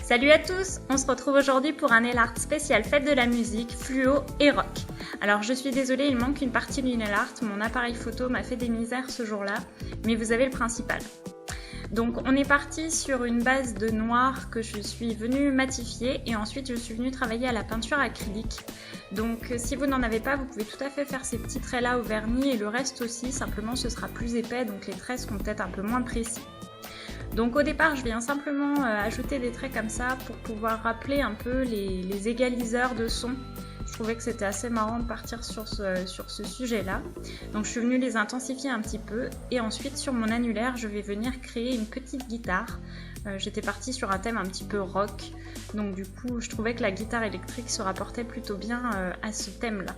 Salut à tous, on se retrouve aujourd'hui pour un nail art spécial fête de la musique, fluo et rock. Alors je suis désolée, il manque une partie du nail art, mon appareil photo m'a fait des misères ce jour-là, mais vous avez le principal. Donc on est parti sur une base de noir que je suis venue matifier et ensuite je suis venue travailler à la peinture acrylique. Donc si vous n'en avez pas, vous pouvez tout à fait faire ces petits traits là au vernis et le reste aussi, simplement ce sera plus épais donc les traits seront peut-être un peu moins précis. Donc au départ je viens simplement ajouter des traits comme ça pour pouvoir rappeler un peu les égaliseurs de son. Je trouvais que c'était assez marrant de partir sur ce sujet-là. Donc je suis venue les intensifier un petit peu et ensuite sur mon annulaire je vais venir créer une petite guitare. J'étais partie sur un thème un petit peu rock, donc du coup je trouvais que la guitare électrique se rapportait plutôt bien à ce thème-là.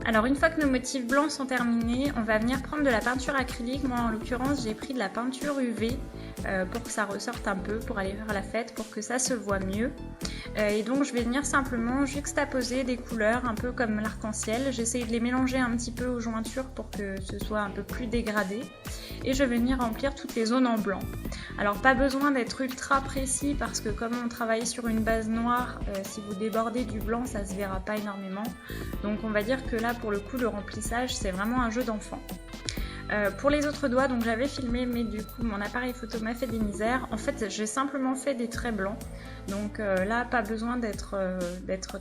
Alors une fois que nos motifs blancs sont terminés, on va venir prendre de la peinture acrylique. Moi en l'occurrence j'ai pris de la peinture UV pour que ça ressorte un peu, pour aller faire la fête, pour que ça se voit mieux. Et donc je vais venir simplement juxtaposer des couleurs un peu comme l'arc-en-ciel. J'essaye de les mélanger un petit peu aux jointures pour que ce soit un peu plus dégradé. Et je vais venir remplir toutes les zones en blanc. Alors pas besoin d'être ultra précis parce que comme on travaille sur une base noire, si vous débordez du blanc ça se verra pas énormément. Donc on va dire que là pour le coup le remplissage c'est vraiment un jeu d'enfant. Pour les autres doigts, donc j'avais filmé mais du coup mon appareil photo m'a fait des misères. En fait j'ai simplement fait des traits blancs. Donc là pas besoin d'être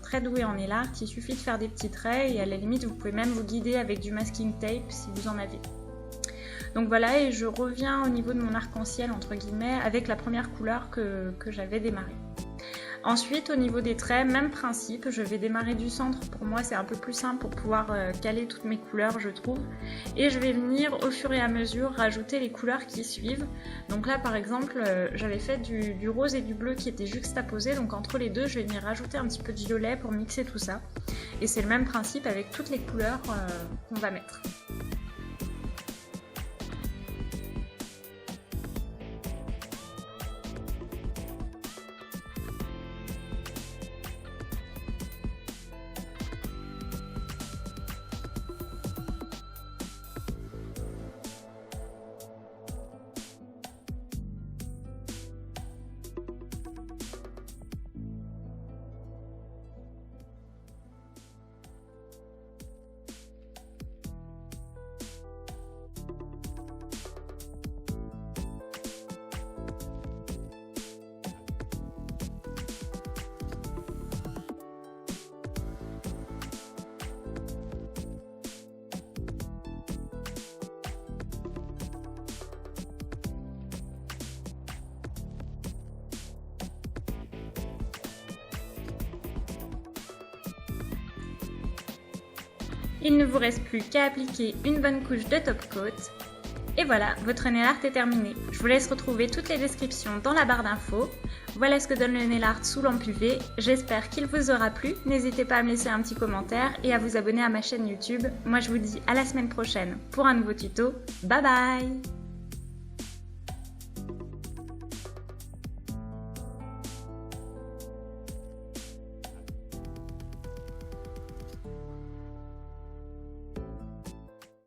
très doué en nail art, il suffit de faire des petits traits et à la limite vous pouvez même vous guider avec du masking tape si vous en avez. Donc voilà, et je reviens au niveau de mon arc-en-ciel entre guillemets avec la première couleur que j'avais démarré. Ensuite au niveau des traits, même principe, je vais démarrer du centre, pour moi c'est un peu plus simple pour pouvoir caler toutes mes couleurs je trouve. Et je vais venir au fur et à mesure rajouter les couleurs qui suivent. Donc là par exemple j'avais fait du rose et du bleu qui étaient juxtaposés, donc entre les deux je vais venir rajouter un petit peu de violet pour mixer tout ça. Et c'est le même principe avec toutes les couleurs qu'on va mettre. Il ne vous reste plus qu'à appliquer une bonne couche de top coat. Et voilà, votre nail art est terminé. Je vous laisse retrouver toutes les descriptions dans la barre d'infos. Voilà ce que donne le nail art sous lampe UV. J'espère qu'il vous aura plu. N'hésitez pas à me laisser un petit commentaire et à vous abonner à ma chaîne YouTube. Moi je vous dis à la semaine prochaine pour un nouveau tuto. Bye bye!